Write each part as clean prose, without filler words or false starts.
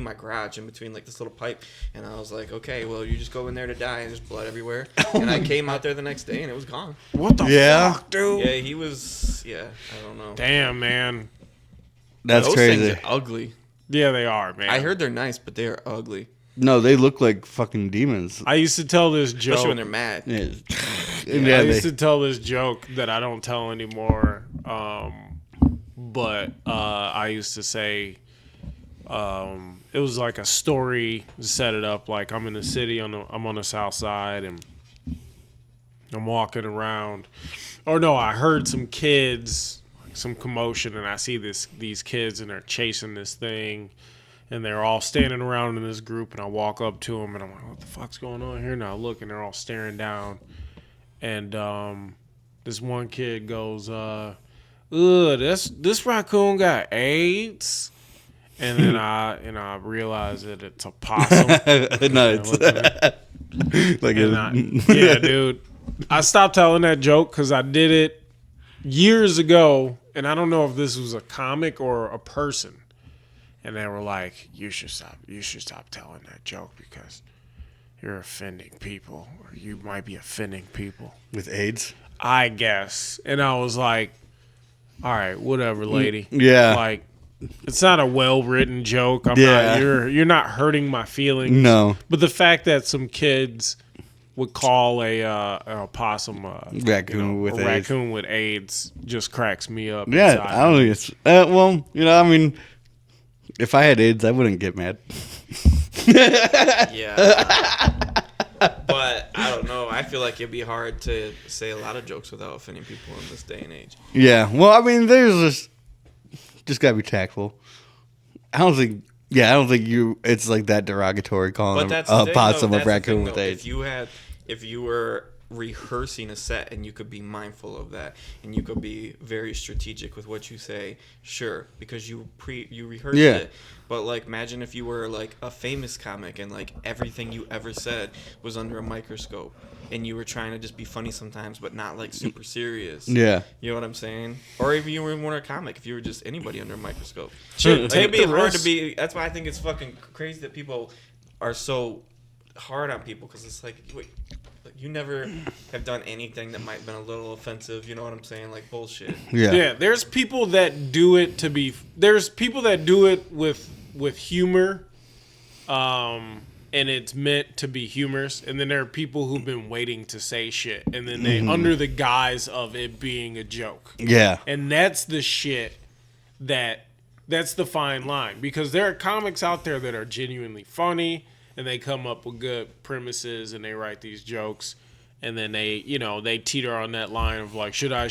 my garage in between like this little pipe, and I was like, okay, well, you just go in there to die, and there's blood everywhere. And I came out there the next day, and it was gone. What the fuck, dude? Yeah, he was. Yeah, I don't know. Damn, man. That's Those crazy. things are ugly. Yeah, they are, man. I heard they're nice, but they are ugly. No, they look like fucking demons. I used to tell this joke. Especially when they're mad. Yeah. I used to tell this joke that I don't tell anymore. But I used to say, it was like a story, set it up like I'm in the city, I'm on the south side, and I'm walking around. Or no, I heard some kids, some commotion, and I see these kids, and they're chasing this thing, and they're all standing around in this group, and I walk up to them, and I'm like, what the fuck's going on here? And I look, and they're all staring down, and this one kid goes, this raccoon got AIDS. And then I realized that it's a possum. Nice. Yeah, dude. I stopped telling that joke because I did it years ago, and I don't know if this was a comic or a person. And they were like, "You should stop telling that joke because you're offending people, or you might be offending people with AIDS." I guess. And I was like, "All right, whatever, lady." Yeah. Like. It's not a well-written joke. You're not hurting my feelings. No. But the fact that some kids would call a possum raccoon with AIDS just cracks me up. Yeah, inside. I don't think it's well, I mean, if I had AIDS, I wouldn't get mad. Yeah. But I don't know. I feel like it'd be hard to say a lot of jokes without offending people in this day and age. Yeah. Well, I mean, there's just gotta be tactful. I don't think you. It's like that derogatory calling a possum a raccoon with AIDS. If you were rehearsing a set and you could be mindful of that and you could be very strategic with what you say, sure, because you rehearsed it. But like, imagine if you were like a famous comic and like everything you ever said was under a microscope. And you were trying to just be funny sometimes, but not like super serious. Yeah. You know what I'm saying? Or if you were more a comic, if you were just anybody under a microscope. Shit, like, it'd be hard to be. That's why I think it's fucking crazy that people are so hard on people, because it's like, wait, you never have done anything that might have been a little offensive. You know what I'm saying? Like bullshit. Yeah. Yeah. There's people that do it there's people that do it with humor. And it's meant to be humorous, and then there are people who've been waiting to say shit, and then they under the guise of it being a joke. Yeah. And that's the shit that's the fine line, because there are comics out there that are genuinely funny, and they come up with good premises, and they write these jokes, and then they teeter on that line of like, should I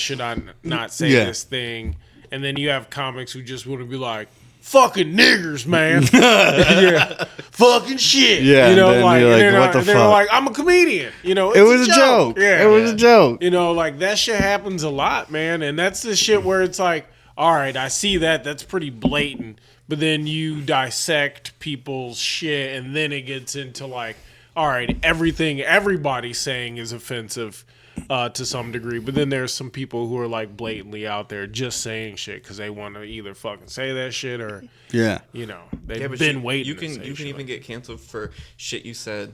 not say this thing? And then you have comics who just want to be like, fucking niggers, man. Yeah. Fucking shit. Yeah. What the fuck? They're like, I'm a comedian. It was a joke. Yeah. It was a joke. Like that shit happens a lot, man. And that's the shit where it's like, all right, I see that. That's pretty blatant. But then you dissect people's shit, and then it gets into like, all right, everything everybody's saying is offensive. To some degree, but then there's some people who are like blatantly out there just saying shit because they want to either fucking say that shit or they've been waiting. You can even get canceled for shit you said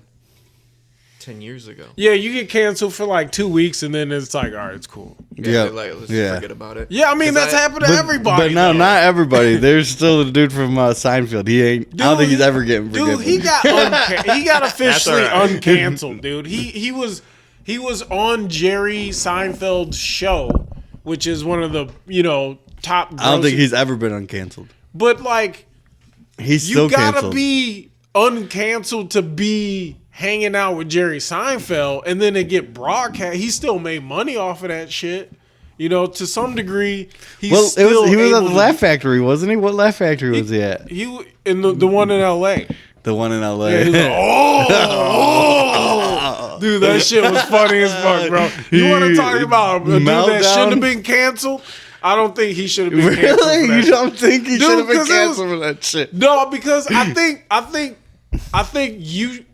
10 years ago. Yeah, you get canceled for like 2 weeks, and then it's like, all right, it's cool. Yeah, let's just forget about it. Yeah, I mean that's happened to everybody. But no, not everybody. There's still the dude from Seinfeld. He ain't. Dude, I don't think he's ever getting forgiven. Dude, he got officially uncanceled, dude. He was on Jerry Seinfeld's show, which is one of the, top. I don't think he's ever been uncanceled. But like, he's still canceled. You gotta be uncanceled to be hanging out with Jerry Seinfeld, and then it get broadcast. He still made money off of that shit. To some degree, he was at the Laugh Factory, wasn't he? What Laugh Factory was he at? He in the one in L.A. The one in L.A. Yeah, he was like, dude, that shit was funny as fuck, bro. You want to talk about a dude that shouldn't have been canceled? I don't think he should have been canceled. Really? You don't think he should have been canceled for that shit? No, because I think you,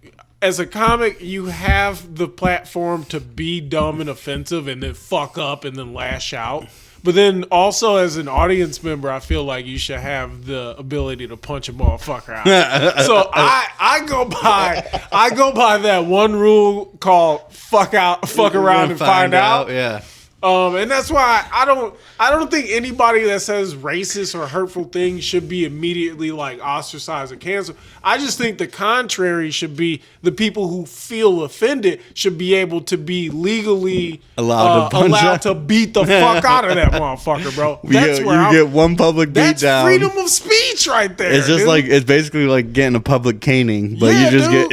as a comic, you have the platform to be dumb and offensive and then fuck up and then lash out. But then also as an audience member, I feel like you should have the ability to punch a motherfucker out. So I go by that one rule called fuck around and find out. Yeah. And that's why I don't think anybody that says racist or hurtful things should be immediately like ostracized or canceled. I just think the contrary should be the people who feel offended should be able to be legally allowed to beat the fuck out of that motherfucker, bro. That's where you get one public beat that's down. Freedom of speech right there. It's just like it's basically like getting a public caning, but you just get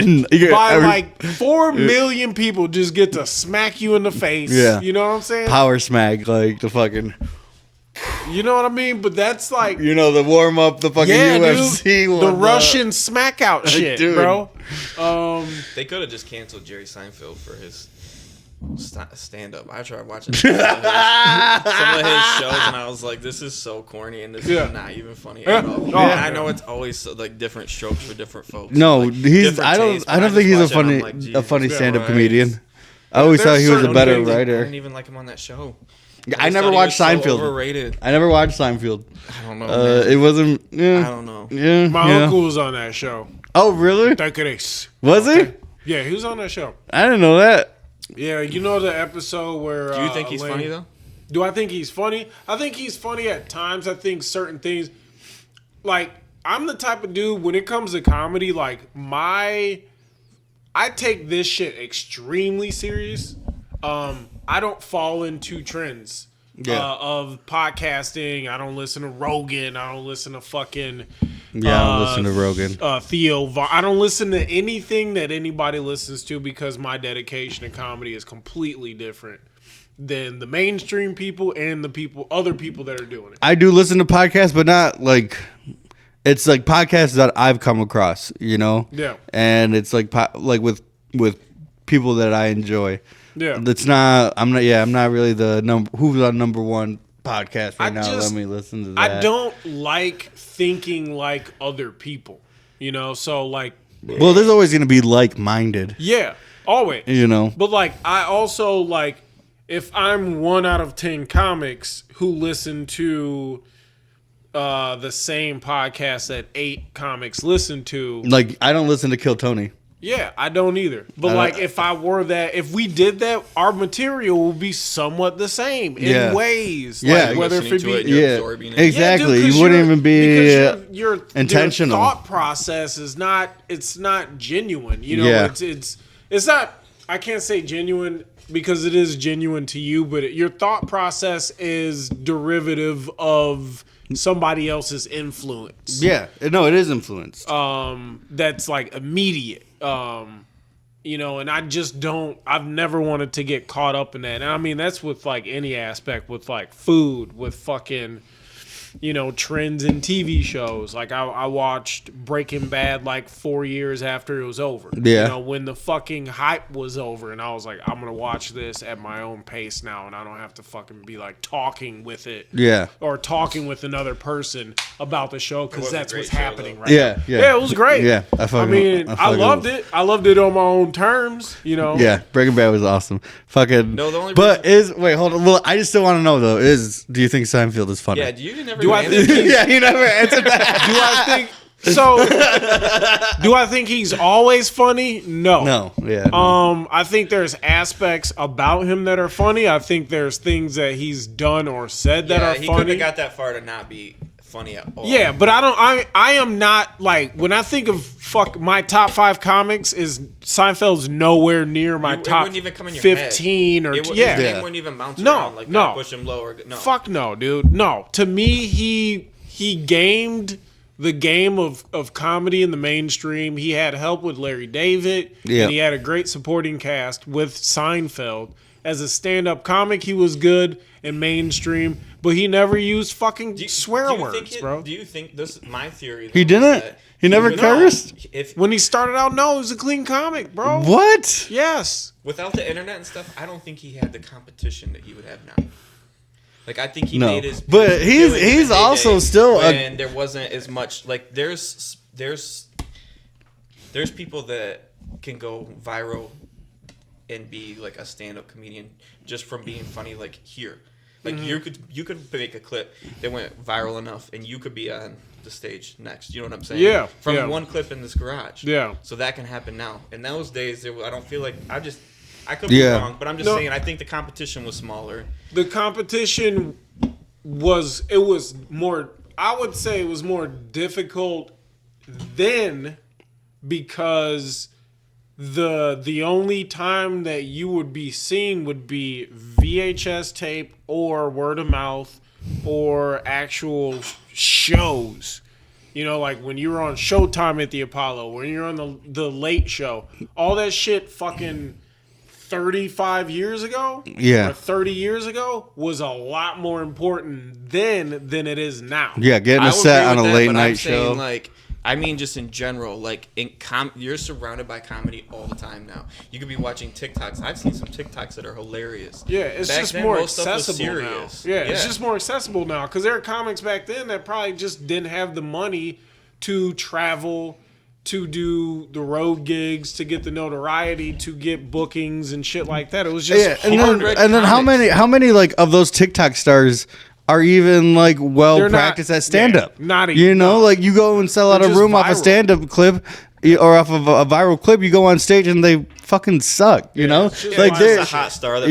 like 4 million people just get to smack you in the face. Yeah, you know what I'm saying? Power smack, like the fucking. You know what I mean? But that's like the warm up, the fucking UFC one, the Russian smack out shit, dude. Bro. They could have just canceled Jerry Seinfeld for his stand up. I tried watching some of his shows and I was like, this is so corny and this is not even funny at all. And I know it's always like different strokes for different folks. No, like, I don't think he's a funny stand up comedian. I always thought he was a better writer. I didn't even like him on that show. I never watched Seinfeld. So overrated. I never watched Seinfeld. I don't know. It wasn't. Yeah. I don't know. Yeah. My uncle was on that show. Oh, really? Was he? Yeah, he was on that show. I didn't know that. Yeah, you know the episode where. Do you think he's funny though? Do I think he's funny? I think he's funny at times. I think certain things, like I'm the type of dude when it comes to comedy, like I take this shit extremely serious. I don't fall into trends of podcasting. I don't listen to Rogan. I don't listen to fucking I don't listen to Rogan. Theo. I don't listen to anything that anybody listens to because my dedication to comedy is completely different than the mainstream people and the other people that are doing it. I do listen to podcasts, but not like it's like podcasts that I've come across, Yeah. And it's like with people that I enjoy. Yeah. I'm not really the who's on number one podcast right now. Let me listen to that. I don't like thinking like other people, so like. Well, there's always going to be like-minded. Yeah, always. But like, I also like, if I'm 1 out of 10 comics who listen to the same podcast that 8 comics listen to. Like, I don't listen to Kill Tony. Yeah, I don't either. But if we did that, our material will be somewhat the same in ways. Yeah, like whether if it be exactly. You wouldn't even be your intentional. Your thought process is not. It's not genuine. It's not. I can't say genuine because it is genuine to you, but your thought process is derivative of somebody else's influence. Yeah, no, it is influenced. That's like immediate. And I just I've never wanted to get caught up in that. And I mean, that's with like any aspect, with like food, with fucking, trends in TV shows. Like I watched Breaking Bad like 4 years after it was over. Yeah. When the fucking hype was over and I was like, I'm going to watch this at my own pace now. And I don't have to fucking be like talking with it. Yeah. Or talking with another person about the show because that's what's happening right now. Yeah, it was great. Yeah. I loved it. I loved it on my own terms, Yeah, Breaking Bad was awesome. Fucking. No, the only wait, hold on. Well, I just still want to know though, do you think Seinfeld is funny? Yeah, you never you never answered that. Do I think he's always funny? No. No. Yeah. I think there's aspects about him that are funny. I think there's things that he's done or said that are funny. He could have got that far to not be funny at all. Yeah, but I am not like when I think of my top 5 comics is Seinfeld's nowhere near my top even come in your 15 head. or His name wouldn't even bounce around like that. Push him low or no. Fuck no, dude. No. To me, he gamed the game of comedy in the mainstream. He had help with Larry David. Yeah. And he had a great supporting cast with Seinfeld. As a stand-up comic, he was good and mainstream, but he never used fucking swear words, bro. Do you think this is my theory? He didn't? He never cursed? When he started out, no, he was a clean comic, bro. What? Yes. Without the internet and stuff, I don't think he had the competition that he would have now. Like, I think he made his... But he's also still... And there wasn't as much... Like, there's people that can go viral and be, like, a stand-up comedian just from being funny, like, here. Like you could make a clip that went viral enough, and you could be on the stage next. You know what I'm saying? Yeah. From one clip in this garage. Yeah. So that can happen now. In those days, I don't feel like I could be wrong, but I'm just saying I think the competition was smaller. The competition was more. I would say it was more difficult then because the only time that you would be seen would be VHS tape or word of mouth or actual shows. You know, like when you were on Showtime at the Apollo, when you're on the Late Show, all that shit fucking 35 years ago or 30 years ago was a lot more important then than it is now. Yeah, getting a set on a late night show. Like, I mean, just in general, like you're surrounded by comedy all the time now. You could be watching TikToks. I've seen some TikToks that are hilarious. Yeah, it's just more accessible now. Yeah, it's just more accessible now because there are comics back then that probably just didn't have the money to travel, to do the road gigs, to get the notoriety, to get bookings and shit like that. It was just and then how many like of those TikTok stars are even like practiced at stand up? Not even. Like you go and sell out a room off a stand up clip or off of a viral clip, you go on stage and they fucking suck, you know? Like there's a hot star that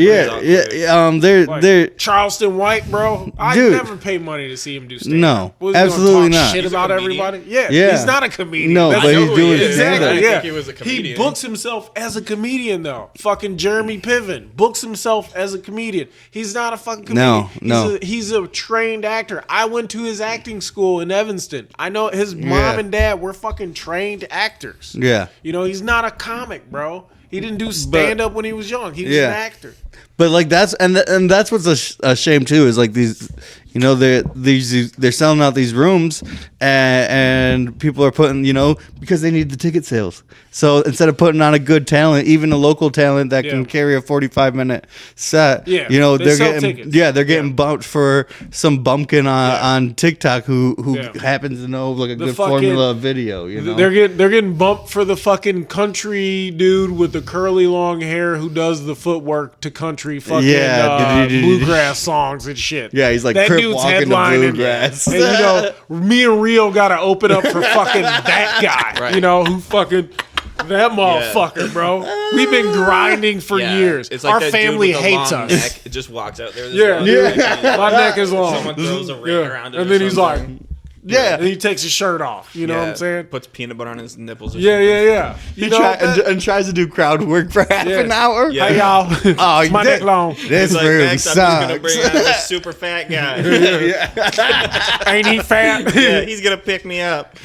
they're Charleston White, bro. I never pay money to see him do stand up. No, absolutely not. Shit about everybody. Yeah, he's not a comedian. No, but he's doing stand-up. I think he was a comedian. He books himself as a comedian though. Fucking Jeremy Piven books himself as a comedian. He's not a fucking comedian. No. He's a trained actor. I went to his acting school in Evanston. I know his mom and dad were fucking trained actors. Yeah. You know, he's not a comic, bro. He didn't do stand up when he was young. He was an actor. But like that's what's a shame too is like these, you know, they're selling out these rooms and people are putting, you know, because they need the ticket sales. So instead of putting on a good talent, even a local talent that can carry a 45-minute set, you know, they're getting bumped for some bumpkin on TikTok who happens to know like a good formula of video. You know, they're getting bumped for the fucking country dude with the curly long hair who does the footwork to country fucking bluegrass songs and shit. Yeah, he's like that Crip dude's walking headlining, bluegrass. and you know, me and Rio got to open up for fucking that guy. Right. You know, who fucking that motherfucker, bro. We've been grinding for years. It's like our that family dude with the hates long us. Neck. It just walks out there. My neck is long. Someone throws a ring around it, and then he's like. Yeah, and he takes his shirt off. You know what I'm saying? Puts peanut butter on his nipples. Or Yeah. He tries to do crowd work for half an hour. Yeah. Hey y'all, it's my neck long. This room next, sucks. I'm just gonna bring out this super fat guy. Ain't he fat? Yeah, he's gonna pick me up.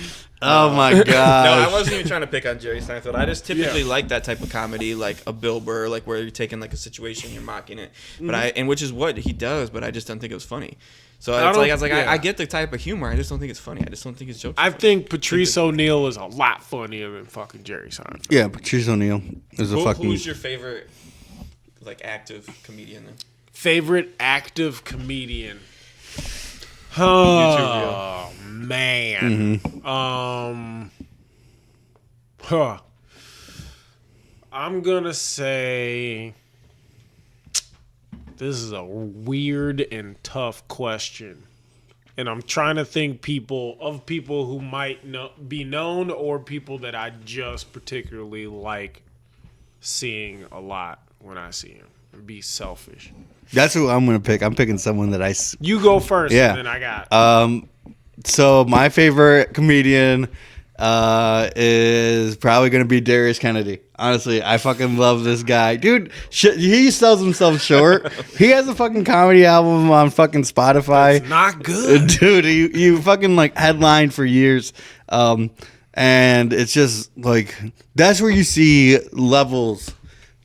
Oh my god! No, I wasn't even trying to pick on Jerry Seinfeld. I just typically like that type of comedy, like a Bill Burr, like where you're taking like a situation, you're mocking it. But which is what he does, but I just don't think it was funny. So I get the type of humor. I just don't think it's funny. I just don't think his jokes. I think Patrice O'Neal is a lot funnier than fucking Jerry Seinfeld. Yeah, Patrice O'Neal is a fucking. Who's your favorite, like, active comedian then? Favorite active comedian? Oh man. I'm gonna say. This is a weird and tough question. And I'm trying to think people who might be known or people that I just particularly like seeing a lot when I see him. And be selfish. That's who I'm going to pick. I'm picking someone that You go first, and then I got... So my favorite comedian is probably going to be Darius Kennedy. Honestly, I fucking love this guy. Dude, he sells himself short. He has a fucking comedy album on fucking Spotify. It's not good. Dude, you fucking like headlined for years. And it's just like, that's where you see levels,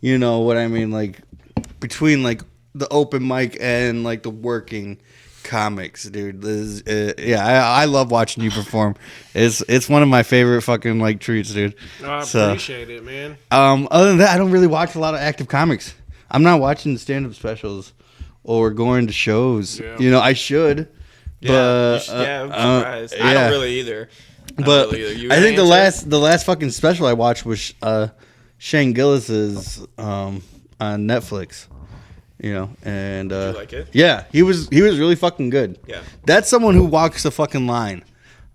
you know what I mean? Like between like the open mic and like the working comics, dude. I love watching you perform. It's one of my favorite fucking like treats, dude. I appreciate it, man. Other than that, I don't really watch a lot of active comics. I'm not watching stand-up specials or going to shows. Yeah. You know, I should. But I'm surprised. I don't really either. But I think the last fucking special I watched was Shane Gillis's on Netflix. You know, and Did you like it? yeah, he was really fucking good. Yeah. That's someone who walks the fucking line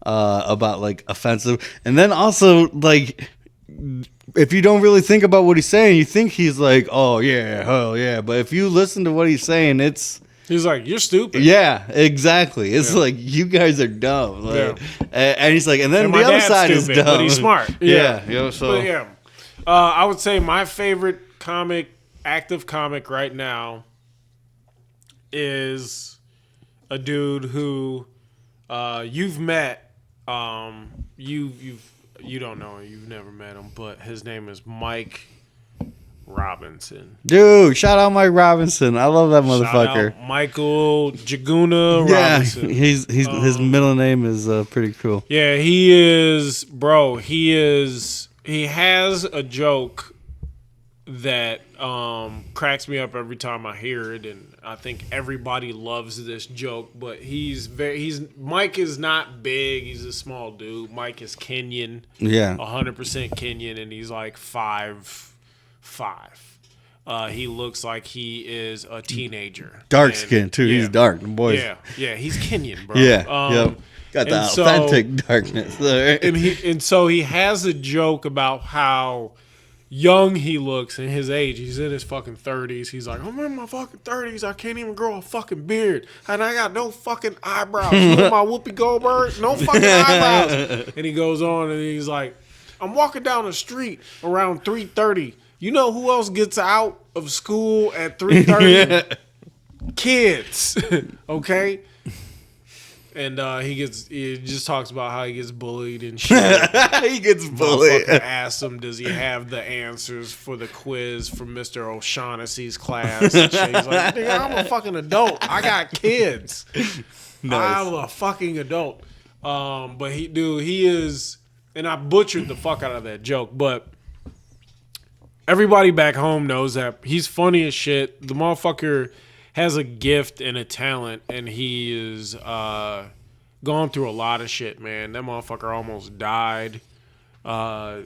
about like offensive, and then also like if you don't really think about what he's saying, you think he's like, oh yeah, hell yeah, but if you listen to what he's saying, He's like, you're stupid. yeah, exactly. It's like you guys are dumb. Like, and he's like, and then And the my other dad's side stupid, is dumb. but he's smart. Yeah. Yeah. So But yeah, I would say my favorite active comic right now is a dude who you've met. You don't know him. You've never met him, but his name is Mike Robinson. dude, shout out Mike Robinson. I love that Shout motherfucker. out Michael Jaguna Yeah, Robinson. he's his middle name is pretty cool. Yeah, he is, bro. He has a joke that cracks me up every time I hear it, and I think everybody loves this joke. But Mike is not big. He's a small dude. Mike is Kenyan, Yeah, 100% Kenyan, and he's like 5'5". He looks like he is a teenager. dark And, skin too. yeah, He's dark, boys. Yeah, he's Kenyan, bro. Yeah, yep. Got the and so- authentic darkness. And so he has a joke about how young he looks in his age. He's in his fucking 30s. He's like, I'm in my fucking 30s. I can't even grow a fucking beard. And I got no fucking eyebrows. You know my Whoopi Goldberg? No fucking eyebrows. And he goes on and he's like, I'm walking down the street around 3:30. You know who else gets out of school at 3:30? Kids. Okay? And he just talks about how he gets bullied and shit. He gets bullied. Motherfucker asked him, does he have the answers for the quiz from Mr. O'Shaughnessy's class? And shit. He's like, nigga, I'm a fucking adult. I got kids. I'm a fucking adult. But he is, and I butchered the fuck out of that joke, but everybody back home knows that he's funny as shit. The motherfucker has a gift and a talent, and he is gone through a lot of shit, man. That motherfucker almost died.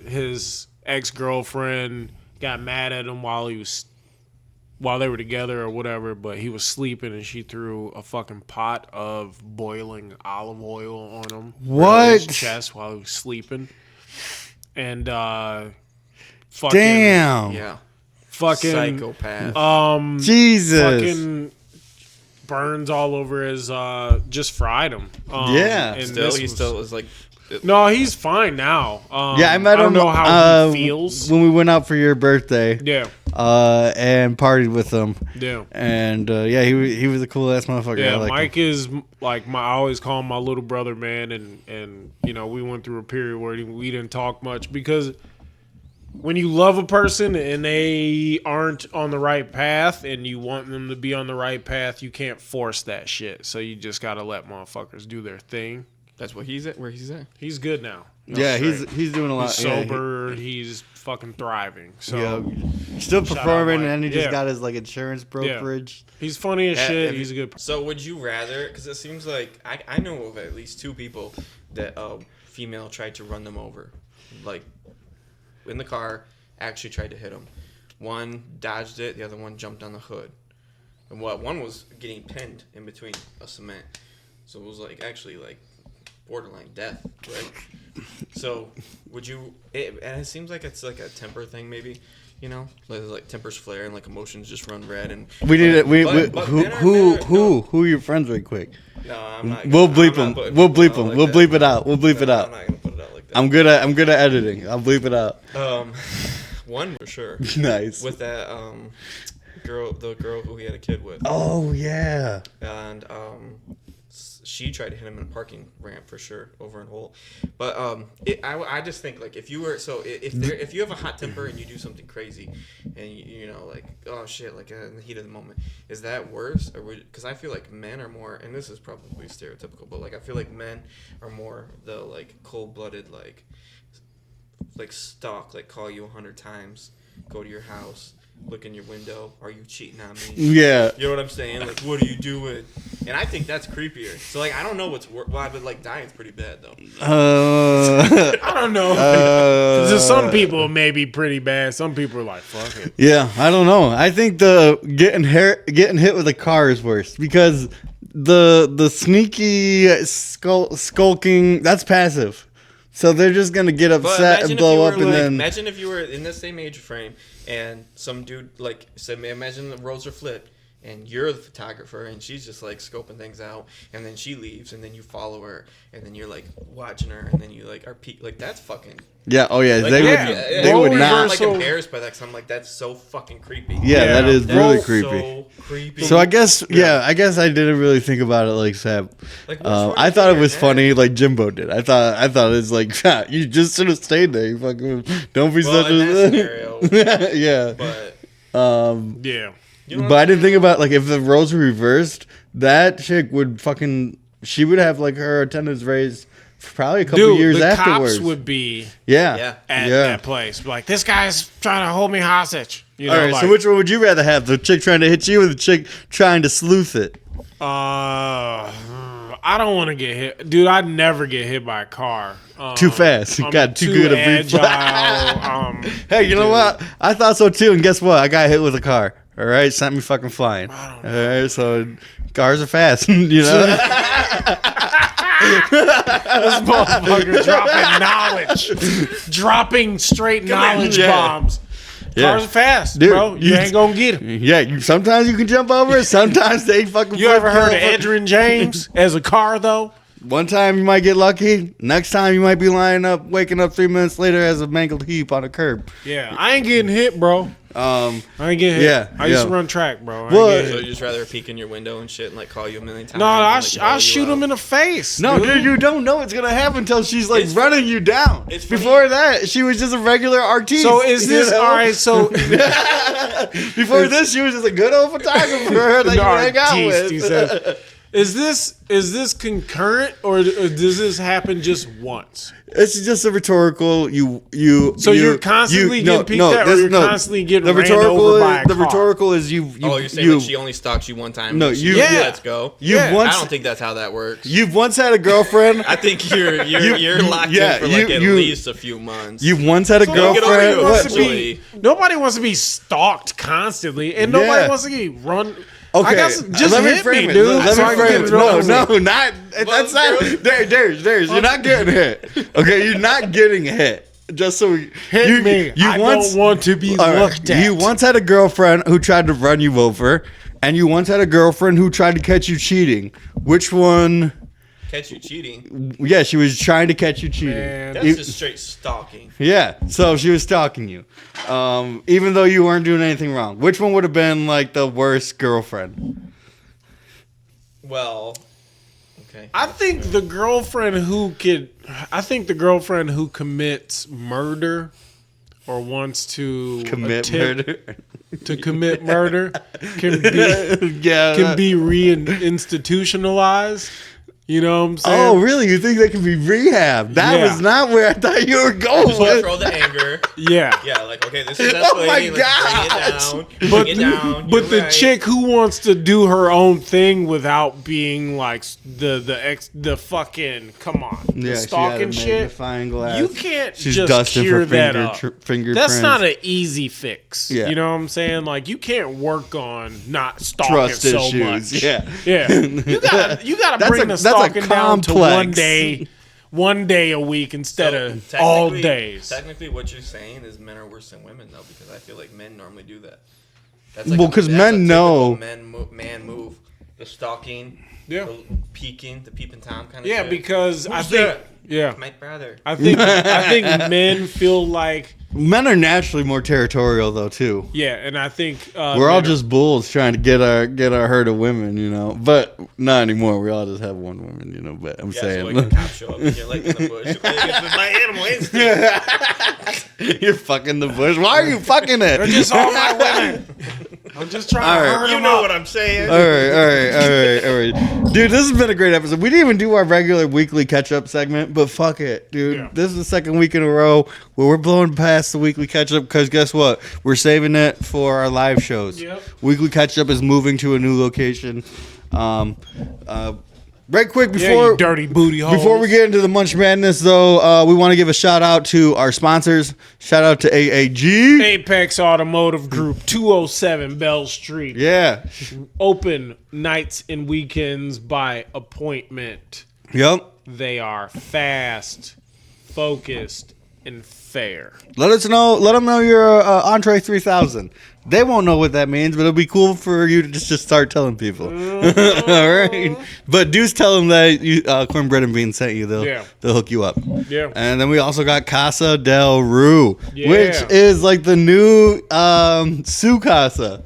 His ex-girlfriend got mad at him while they were together or whatever, but he was sleeping and she threw a fucking pot of boiling olive oil on him. What? His chest while he was sleeping. And fucking Damn. Yeah. fucking Psychopath. Jesus. fucking burns all over his just fried him. Yeah. And Still, this he was- still is like. No, he's fine now. Yeah, I met him. I don't know how he feels. when we went out for your birthday. Yeah. And partied with him. Yeah. And yeah, he was a cool ass motherfucker. Yeah, I like Mike him. is like I always call him my little brother, man, and you know, we went through a period where we didn't talk much because when you love a person and they aren't on the right path and you want them to be on the right path, you can't force that shit. So you just gotta let motherfuckers do their thing. That's what he's at. Where he's at. He's good now. Yeah, Straight. he's doing a lot. He's sober. He's fucking thriving. So still Shout out performing, Mike. and he just Yeah. got his like insurance brokerage. he's funny as shit. He's a good. So would you rather? Because it seems like I know of at least two people that female tried to run them over, like in the car. Actually tried to hit him. One dodged it. The other one jumped on the hood. And one was getting pinned in between a cement. So it was like actually like borderline death, right? So would you? And it seems like it's like a temper thing, maybe. You know, like tempers flare and like emotions just run red. And We need it. but Who are your friends? Right quick. No, I'm not. We'll bleep I'm not them. putting We'll people bleep out them. like We'll that. bleep it out. We'll bleep it No, out. I'm not gonna put it out like that. I'm good at editing. I'll bleep it out. One for sure. Nice. With that the girl who he had a kid with. Oh yeah. And she tried to hit him in a parking ramp for sure over in Holt. But I just think like if you were if you have a hot temper and you do something crazy and you know like oh shit like in the heat of the moment, is that worse or because I feel like men are more, and this is probably stereotypical, but like I feel like men are more the like cold-blooded like stalk, like call you 100 times, go to your house, look in your window. Are you cheating on me? Yeah. You know what I'm saying? Like, what are you doing? And I think that's creepier. So, like, I don't know what's worse. Well, but, like, dying's pretty bad, though. I don't know. Just some people may be pretty bad. Some people are like, fuck it. Yeah, I don't know. I think the getting hit with a car is worse because the sneaky skulking, that's passive. So they're just gonna get upset and blow up, and then imagine if you were in the same age frame and some dude like said, imagine the roles are flipped and you're the photographer and she's just like scoping things out, and then she leaves and then you follow her and then you're like watching her and then you like are like that's fucking yeah. Oh yeah, like, they would not. I'm like embarrassed by that because I'm like that's so fucking creepy. Yeah, that is really creepy. So creepy. So I guess I guess I didn't really think about it like Sab. Like, I thought it was funny like Jimbo did. I thought it's like you just should have stayed there. You fucking don't be such in that a scenario. yeah. But yeah. You know but I didn't think about like if the roles were reversed, that chick would she would have like her attendance raised for probably a couple years afterwards. Cops would be at that place. Like, this guy's trying to hold me hostage. You know, all right, like, so which one would you rather have? The chick trying to hit you or the chick trying to sleuth it? I don't want to get hit. Dude, I'd never get hit by a car. Too fast. You got too good a reflex. Hey, you know what? I thought so too, and guess what? I got hit with a car. All right, sent me fucking flying. All right, so cars are fast, you know. This motherfucker dropping knowledge, dropping straight knowledge bombs. Cars are fast, dude, bro. You ain't gonna get them. Yeah, sometimes you can jump over it. Sometimes they fucking. You ever heard of Edrin James as a car though? One time you might get lucky. Next time you might be waking up 3 minutes later as a mangled heap on a curb. Yeah, I ain't getting hit, bro. I ain't getting hit. Yeah, I used to run track, bro. So you just rather peek in your window and shit and like call you a million times? No, I'll shoot him in the face. No, dude, you don't know it's gonna happen until she's like running you down. Before that, she was just a regular artiste. So is this all right? So before this, she was just a good old photographer that you hang out with. He said. Is this concurrent or does this happen just once? It's just a rhetorical. So you're constantly getting peeked at, or you're constantly getting ran over by a car? The rhetorical is you. Oh, you're saying that she only stalks you one time? No, let's go. I don't think that's how that works. You've once had a girlfriend. I think you're locked in for like at least a few months. You've once had a girlfriend. Nobody wants to be stalked constantly, and nobody wants to get run. Okay, I guess just let me hit frame me, it. dude. Let me frame it. No, not. That's not. Darius, you're not getting hit. Okay, you're not getting hit. Just so hit me. I don't want to be looked at. You once had a girlfriend who tried to run you over, and you once had a girlfriend who tried to catch you cheating. Which one? Catch you cheating? Yeah, she was trying to catch you cheating. That's just straight stalking. Yeah, so she was stalking you. Even though you weren't doing anything wrong. Which one would have been like the worst girlfriend? Well, okay. I think the girlfriend who commits murder or wants to commit murder can be reinstitutionalized. You know what I'm saying? Oh, really? You think they can be rehabbed? That was not where I thought you were going. Just control the anger. Yeah. Yeah, like, okay, this is escalating. Oh my God. Bring it down. But the chick who wants to do her own thing without being like the fucking, come on, the stalking shit. Glass. You can't She's just cure that up. Fingerprints. That's not an easy fix. Yeah. You know what I'm saying? Like, you can't work on not stalking trust so issues. much. Yeah. You gotta bring the stalking down to one day a week instead of all days. Technically, what you're saying is men are worse than women, though, because I feel like men normally do that. That's like because men know. Man move. The stalking, the peeking, the peeping Tom kind of shit. Because I think... Yeah, my brother. I think men feel like men are naturally more territorial though too. Yeah, and I think we're all just bulls trying to get our herd of women, you know. But not anymore. We all just have one woman, you know. But I'm saying, so like a cop show up and you're like in the bush. It's my animal instinct. You're fucking the bush. Why are you fucking it? They're just all my women. I'm just trying All to right. hurt You him know out. what I'm saying. All right. Dude, this has been a great episode. We didn't even do our regular weekly catch-up segment, but fuck it, dude. Yeah. This is the second week in a row where we're blowing past the weekly catch-up because guess what? We're saving it for our live shows. Yep. Weekly catch-up is moving to a new location. Right quick Yeah, before you dirty booty holes. Before we get into the Munch Madness, though, we want to give a shout out to our sponsors. Shout out to AAG. Apex Automotive Group, 207 Bell Street. Yeah. Open nights and weekends by appointment. Yep. They are fast, focused, and fair. Let us know. Let them know you're Entree 3000. They won't know what that means, but it'll be cool for you to just start telling people. All right. But do tell them that you, Cornbread Beans sent you. They'll hook you up. Yeah. And then we also got Casa del Rue, Yeah. which is like the new Su Casa.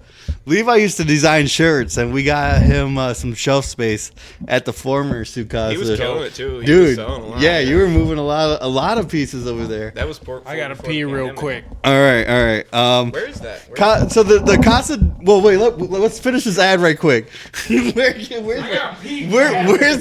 Levi used to design shirts, and we got him some shelf space at the former Su Casa. He was killing it too. He was Dude, selling a lot. yeah, you were moving a lot of pieces over there. That was pork. I gotta pee real quick. All right. Where is that? So the Casa. Well, wait. Let's finish this ad right quick. Where's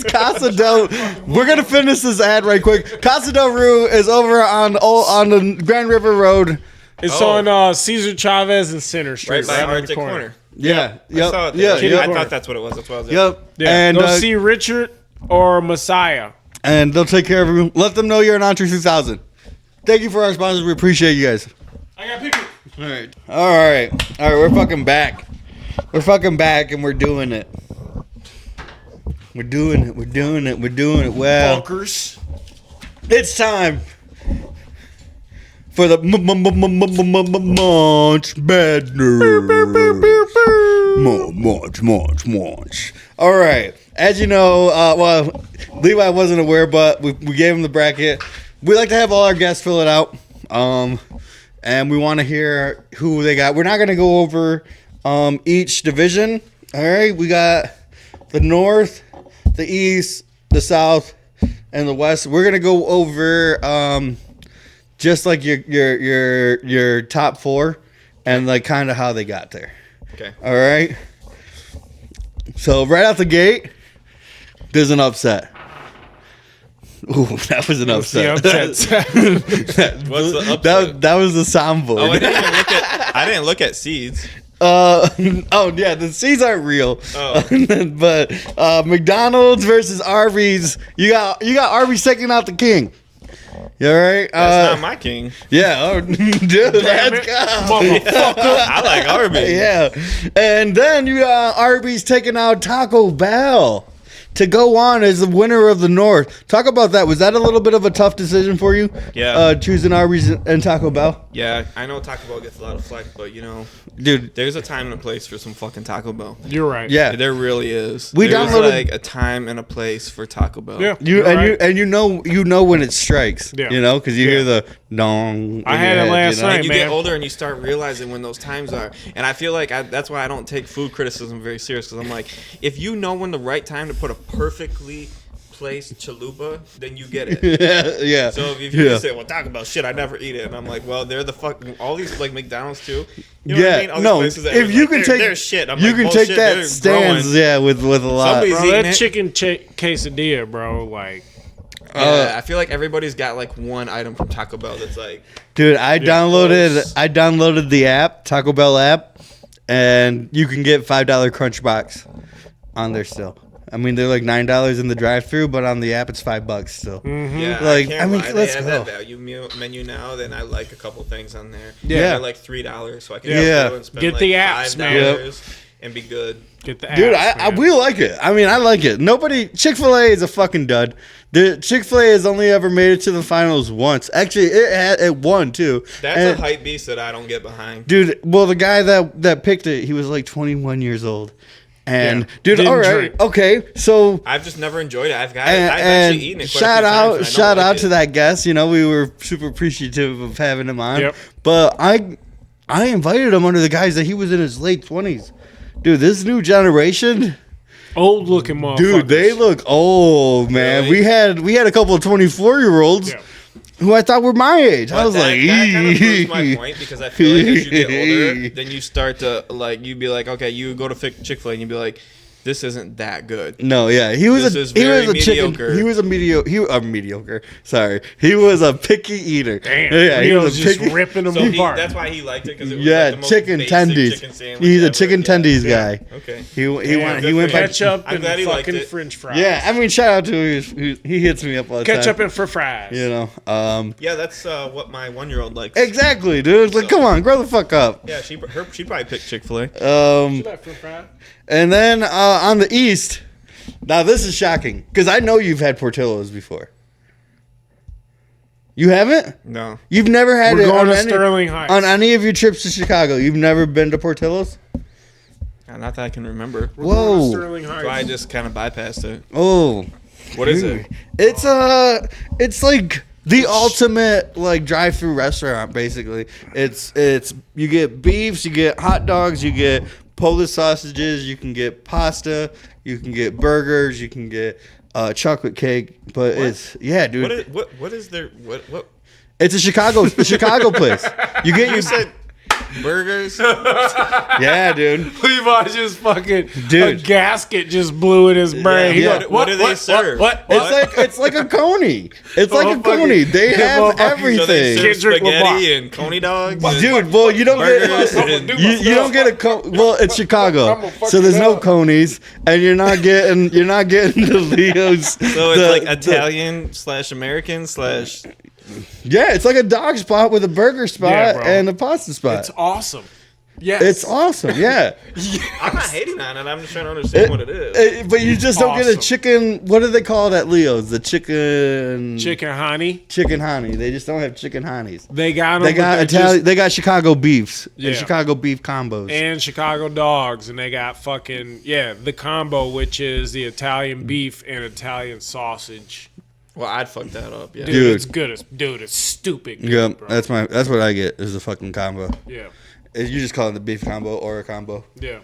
Casa del? We're gonna finish this ad right quick. Casa del Rue is over on the Grand River Road. It's on Cesar Chavez and Center Street. Right by on the Arctic Corner. Yeah. I saw it there. Yeah. I thought that's what it was. That's what I was. Yep. Yeah. And Go see Richard or Messiah. and they'll take care of you. Let them know you're an Entree 3000. Thank you for our sponsors. We appreciate you guys. I got people. All right. We're fucking back. We're fucking back, and we're doing it. We're doing it. Well, Fuckers. it's time for the Munch Madness. Munch. All right. As you know, well, Levi wasn't aware, but we gave him the bracket. We like to have all our guests fill it out. And we want to hear who they got. We're not going to go over each division. All right. We got the North, the East, the South, and the West. We're going to go over just like your top four and like kind of how they got there. Okay. All right. So right out the gate, there's an upset. Ooh, that was an upset. What's the upset? That was the soundboard. Oh, I didn't look at seeds. Oh yeah, the seeds aren't real. Oh. But McDonald's versus Arby's. You got Arby's taking out the king. You all right? That's not my king. Yeah, dude, let's go. I like Arby's. Yeah, and then you got Arby's taking out Taco Bell to go on as the winner of the North. Talk about that. Was that a little bit of a tough decision for you? Yeah. Choosing Arby's and Taco Bell? Yeah, I know Taco Bell gets a lot of flack, but Dude, there's a time and a place for some fucking Taco Bell. You're right. yeah. There really is. We There's downloaded- like a time and a place for Taco Bell. Yeah. You know when it strikes. Yeah. You know, because you hear the dong. I in had your it head, last you know? night. And you man. get older and you start realizing when those times are. And I feel like that's why I don't take food criticism very serious, because I'm like, if you know when the right time to put a perfectly placed chalupa, then you get it. yeah. So if you just say, well, Taco Bell, shit, I never eat it. And I'm like, well, they're the fucking, all these, like McDonald's too. You know what I mean? All these no. places that If are you like, can they're take, shit. I'm you like, can bullshit, take that they're stands, growing. yeah, with a lot. Somebody's Bro, eating that it. chicken quesadilla, bro, like. Yeah, I feel like everybody's got like one item from Taco Bell that's like, Dude, I close. downloaded the app, Taco Bell app, and you can get $5 Crunch Box on there still. I mean, they're like $9 in the drive-thru, but on the app it's $5 still. yeah, Like, I, can't I mean, lie. let's they have go. that value menu now. Then I like a couple things on there. Yeah. They're like $3, so I can Yeah. go and spend Get like the apps, man. $5 and be good. Get the Dude, apps, I man. we like it. I mean, I like it. Chick-fil-A is a fucking dud. The Chick-fil-A has only ever made it to the finals once. Actually, it won too. That's And- a hype beast that I don't get behind. Dude, well, the guy that picked it, he was like 21 years old. And Yeah. dude, Didn't all right, drink. okay, so I've just never enjoyed it. I've and actually eaten it. shout out to to that guest. You know, we were super appreciative of having him on. Yep. But I invited him under the guise that he was in his late 20s. Dude, this new generation, Old looking motherfuckers. dude, they look old, man. Really? We had a couple of 24-year-olds. Yeah. who I thought were my age. But I was that kind of proves my like, point because I feel like as you get older, then you start to like you'd be like, okay, you go to Chick-fil-A and you'd be like, this isn't that good. no, yeah, he was This is he was very a chicken. mediocre. He was a mediocre. Sorry, he was a picky eater. Damn, yeah, he Rio's was a just picky. ripping them So apart. that's why he liked it because it was Yeah, like the most chicken basic tendies. chicken sandwich He's a ever. chicken Yeah. tendies Yeah. guy. Okay. He went. good He went for by him. Ketchup I'm and glad he liked fucking it. French fries. Yeah, I mean, shout out to him. He hits me up all the time. Ketchup and for fries. You know, Yeah, that's what my 1-year-old likes. exactly, dude. Like, come on, grow the fuck up. Yeah, she'd probably pick Chick-fil-A. You like French fries? And then on the east, now this is shocking because I know you've had Portillo's before. You haven't? No. You've never had We're it going on to any, Sterling Heights. on any of your trips to Chicago. You've never been to Portillo's? Not that I can remember. We're going to Whoa. Sterling Heights. So I just kind of bypassed it. Oh, What is it? it's like the ultimate like drive-through restaurant. Basically, it's you get beefs, you get hot dogs, you get Polish sausages, you can get pasta, you can get burgers, you can get chocolate cake. But What? it's dude. What is there? What? It's a Chicago place. You get You your said burgers. yeah, dude. Levi just fucking Dude. a gasket just blew in his brain. He yeah. goes, What do they serve? What? It's like a coney. It's like a coney. They have So they everything. serve Kendrick spaghetti Lamar. and coney dogs. and- Dude, well, you don't Burgers get and- you don't get a well. It's Chicago, I'm gonna fuck so there's you no up. conies, and you're not getting the Leos. So it's like Italian / American / yeah, it's like a dog spot with a burger spot Yeah, bro. and a pasta spot. It's awesome. Yes. It's awesome, yeah. I'm not hating on it. I'm just trying to understand what it is. But you just don't get a Awesome. chicken. What do they call it at Leo's? The chicken Chicken honey. chicken honey. They just don't have chicken honeys. They got them. They got Italian. They got Chicago beefs Yeah. and Chicago beef combos. And Chicago dogs, and they got fucking the combo, which is the Italian beef and Italian sausage. Well, I'd fuck that up. Yeah. Dude, Dude. it's good as it's stupid good, Yeah, bro. that's what I get is the fucking combo. Yeah, You just call it the beef combo or a combo. yeah.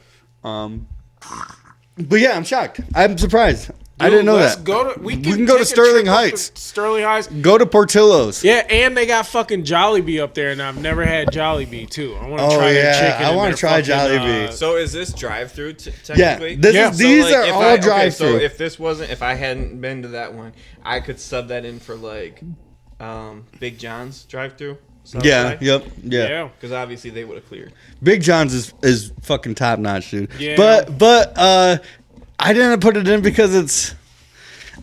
But yeah, I'm shocked. I'm surprised. I didn't know let's that. Go to, we can go to take a Sterling trip up to Heights. Sterling Heights. Go to Portillo's. Yeah, and they got fucking Jollibee up there, and I've never had Jollibee too. I want to Oh, try their yeah, chicken. I and wanna their try fucking, Jollibee. So is this drive-through Yeah, technically? Yeah. these are if all drive-through. So if I hadn't been to that one, I could sub that in for like Big John's drive-through. Yeah, yep, yeah. yeah. Because obviously they would have cleared. Big John's is fucking top notch, dude. Yeah. But I didn't put it in because it's.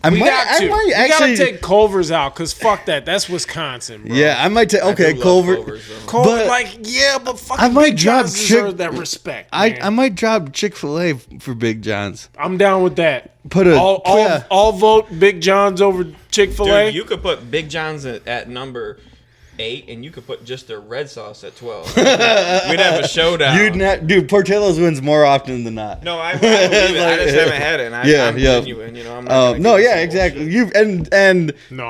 I We might gotta take Culver's out because fuck that. That's Wisconsin, bro. Yeah, I might take. I do Okay, love Culver. Culver's, though. Culver, But but fucking I might Big drop John's Chick- deserve that respect. I man. might drop Chick-fil-A for Big John's. I'm down with that. Put a yeah. All vote Big John's over Chick-fil-A. Dude, you could put Big John's at number 8, and you could put just their red sauce at 12. We'd have a showdown. Dude, Portillo's wins more often than not. No, I believe it. I just haven't had it. And I'm Yeah. genuine. You know, I'm not gonna No, give you yeah, some exactly. bullshit.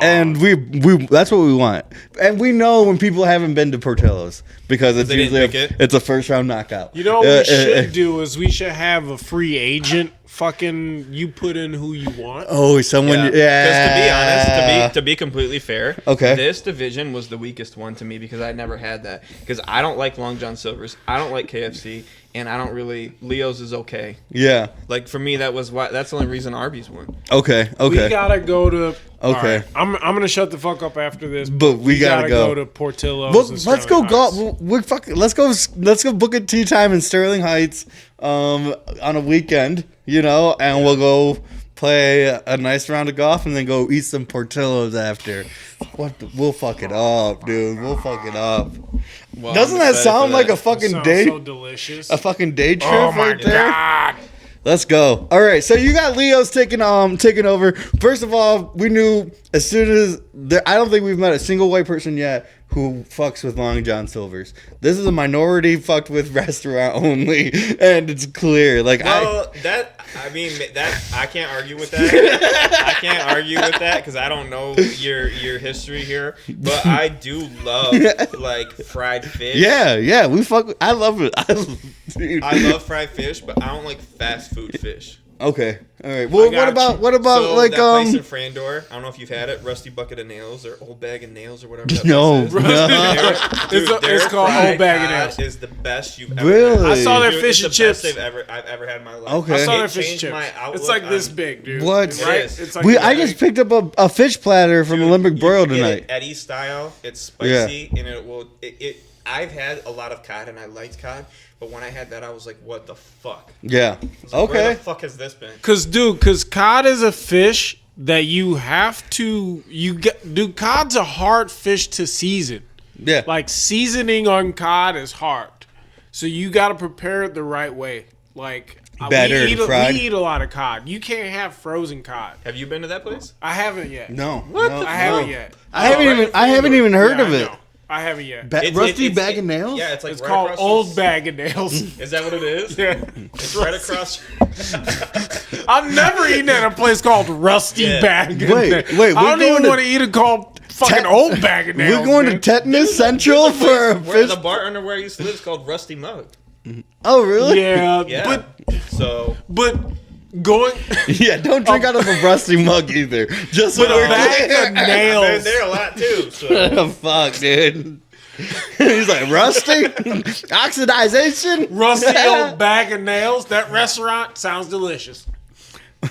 And we that's what we want. And we know when people haven't been to Portillo's because it's They didn't usually pick it. it's a first round knockout. You know what we should do is we should have a free agent. Fucking, you put in who you want. Oh, someone. Yeah. Because to be honest, to be completely fair, Okay. this division was the weakest one to me because I never had that. Because I don't like Long John Silver's, I don't like KFC, and I don't really. Leo's is okay. Yeah. Like for me, that's the only reason Arby's won. Okay. We Okay. gotta go to. Okay. All right, I'm gonna shut the fuck up after this. But we gotta go. to Portillo's. Well, and let's go. Sterling Heights. We're fucking. Let's go book a tea time in Sterling Heights, on a weekend. You know, and we'll go play a nice round of golf and then go eat some Portillo's after. We'll fuck it up, dude. We'll fuck it up. Well, Doesn't I'm that excited sound for like that. a fucking Sounds day? so delicious. A fucking day trip Oh my right there. god. Let's go. All right, so you got Leo's taking over. First of all, we knew as soon as I don't think we've met a single white person yet who fucks with Long John Silver's. This is a minority fucked with restaurant only, and it's clear. Like Well, I can't argue with that. I can't argue with that because I don't know your history here, but I do love like fried fish. yeah, we fuck. I love it. Dude. I love fried fish, but I don't like fast food fish. Okay. All right. Well, what about So like that place in Frandor? I don't know if you've had it. Rusty Bucket of Nails or Old Bag of Nails or whatever. That No. place is. It's called Old Bag of Nails. Is the best you've ever Really? had. I saw their Dude, fish it's and the chips. best I've ever had in my life. Okay. I saw It their fish and changed chips. my outlook It's like this on- big, dude. What? It Right? is. It's like I just picked up a fish platter from Olympic Broil tonight. Eddie style. It's spicy and it will. I've had a lot of cod and I liked cod, but when I had that, I was like, "What the fuck?" Yeah. I was like, Okay. Where the fuck has this been? Cause cod is a fish that you have to cod's a hard fish to season. Yeah. Like seasoning on cod is hard, so you got to prepare it the right way. Like Battered, fried. we eat a lot of cod. You can't have frozen cod. Have you been to that place? I haven't yet. No. What no, the I haven't no. yet. I haven't even heard Yeah, of I it. know. I haven't yet. Rusty Bag of Nails? Yeah, it's like It's right called across Old from- Bag of Nails. Is that what it is? Yeah. It's right across. I've never eaten at a place called Rusty Yeah. Bag of Wait, Nails. wait, I we're don't going even to want to eat a called fucking Old Bag of Nails. We're going to man. Tetanus Central for a Where fish. the bar under where I used to live is called Rusty Mug. Oh, really? Yeah, Yeah. but So going Yeah, don't drink out of a rusty mug either. Just with so a we're bag of clear. I've been nails. there a lot too. So Oh, fuck, dude. He's like, rusty? Oxidization? Rusty old bag of nails. That restaurant sounds delicious.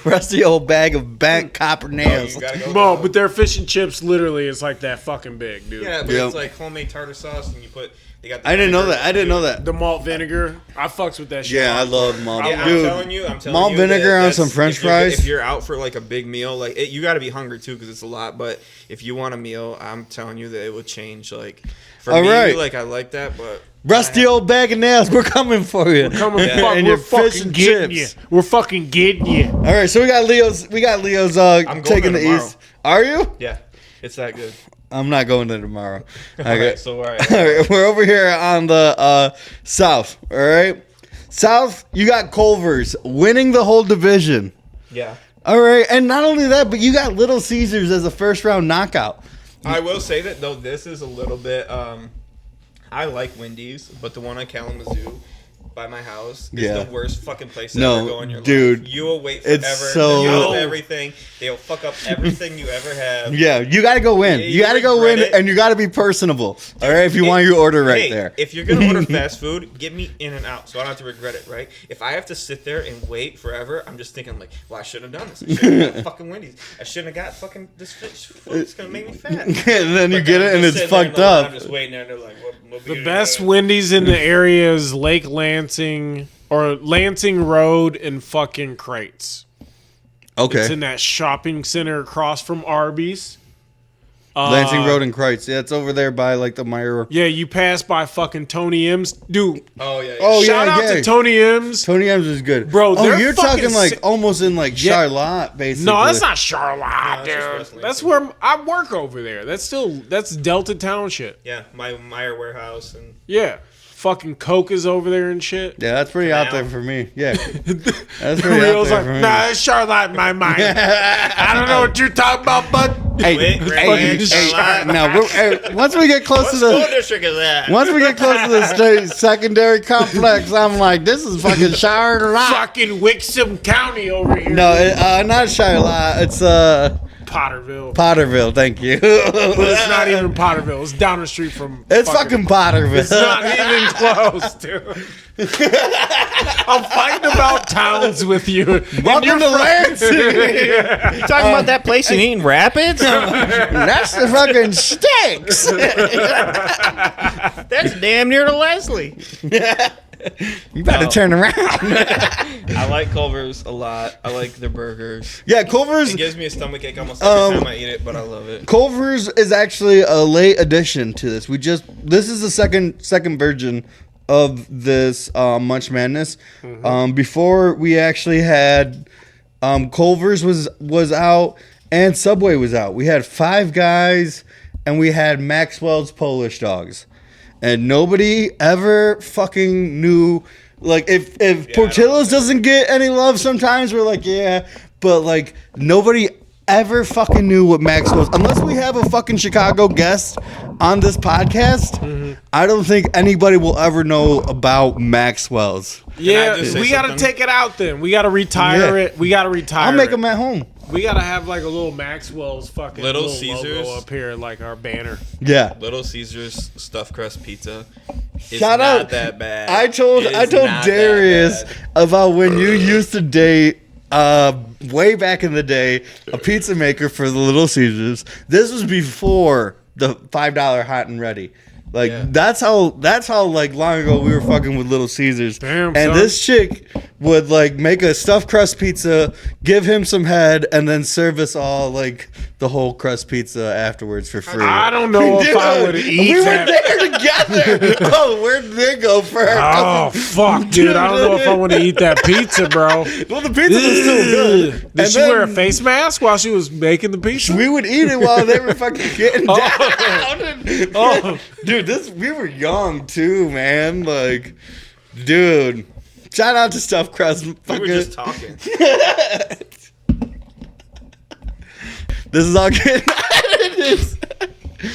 Rusty old bag of bent copper you nails. gotta go. Bro, but their fish and chips literally is like that fucking big, dude. Yeah, but Yep. it's like homemade tartar sauce, and you put. They got. The I didn't know vinegar. that. I didn't know that. The malt vinegar. I fucks with that shit. Yeah, I love malt. Yeah, Dude, I'm telling you, malt you vinegar that on that's- some French if you're- fries? If you're out for like a big meal, like you got to be hungry too because it's a lot. But if you want a meal, I'm telling you that it will change. Like for All me, right. like I like that, but rusty old bag of nails, we're coming for you. We're coming. Yeah. Fuck, And we're your fish fucking and getting you. chips. We're fucking getting you. All right, so we got Leo's going taking there the tomorrow. east. Are you? yeah, it's that good. I'm not going there tomorrow. All Okay. right, so all right. All right, we're over here on the south. All right, south. You got Culver's winning the whole division. Yeah, All right, and not only that, but you got Little Caesars as a first round knockout. I will say that though this is a little bit. I like Wendy's, but the one on Kalamazoo by my house is Yeah. the worst fucking place to No, ever go in your dude, life. You will wait forever. it's so- You'll have everything. They'll fuck up everything you ever have. Yeah, you got to go in. Yeah, You got to you go in, regret it. and you got to be personable. All right, if you want your order right Hey, there. if you're gonna order fast food, get me in and out, so I don't have to regret it, right? If I have to sit there and wait forever, I'm just thinking like, well, I shouldn't have done this. I shouldn't have got fucking Wendy's. I shouldn't have got fucking this fish food. It's gonna make me fat. And then you But get I'm it, and just it's sitting there in fucked the line, up. I'm just waiting there, and they're like, what The best Wendy's in the area is Lake Lansing or Lansing Road and fucking Crates. Okay. It's in that shopping center across from Arby's. Lansing Road and Kreitz. Yeah, it's over there by like the Meyer. Yeah, you pass by fucking Tony M's. Dude, Oh yeah. Oh, shout yeah, out yeah. to Tony M's. Tony M's is good. Bro, oh, they're you're fucking talking like sick. almost in like Yeah. Charlotte, basically. No, that's not Charlotte, it's just dude. West That's Lansing. where I work over there. That's Delta Township. Yeah, my Meyer warehouse and Yeah. Fucking Coke is over there and shit. Yeah, that's pretty out there for me. Yeah, that's pretty out Real's there like, for me. nah, it's Charlotte in my mind. I don't know what you're talking about, bud. Hey, Wait, hey, Greg, hey, now once we get close what to school the district is that? once we get close to the state secondary complex, I'm like, this is fucking Charlotte. Fucking Wixom County over here. No, not Charlotte. It's Potterville. Potterville. Thank you. It's not even Potterville. It's down the street from. It's fucking Potterville. It's not even close, dude. I'm fighting about towns with you. Welcome to Lansing. You talking about that place in Eaton Rapids? That's the fucking sticks. That's damn near to Leslie. You better turn around. I like Culver's a lot. I like their burgers. Yeah, Culver's. It gives me a stomachache almost every time I eat it, but I love it. Culver's is actually a late addition to this. This is the second version of this Munch Madness. Before we actually had Culver's was out and Subway was out. We had Five Guys and we had Maxwell's Polish Dogs. And nobody ever fucking knew. Like, if Portillo's doesn't get any love sometimes, we're like, yeah. But, like, nobody ever fucking knew what Maxwell's, unless we have a fucking Chicago guest on this podcast, I don't think anybody will ever know about Maxwell's. Yeah, just say we got to something? take it out then. We got to retire Yeah. it. We got to retire I'll make it. them at home. We got to have like a little Maxwell's fucking Little logo Caesars. up here, like our banner. Yeah. Little Caesars stuffed crust pizza. It's Shout not out. that bad. I told It is not Darius that bad. about when you used to date way back in the day a pizza maker for the Little Caesars. This was before the $5 hot and ready. Like Yeah. that's how like long ago we were fucking with Little Caesars. Damn, and son. this chick would like make a stuffed crust pizza, give him some head, and then serve us all like the whole crust pizza afterwards for free. I don't know if I would eat we that. were there together. Oh, where'd they go for her? Oh fuck, dude! I don't know if I want to eat that pizza, bro. Well, the pizza was still good. Did she wear a face mask while she was making the pizza? We would eat it while they were fucking getting down. Oh. Dude, we were young too, man. Like, dude, shout out to Stuffed Crust. We Fucking, were just talking. this is all good.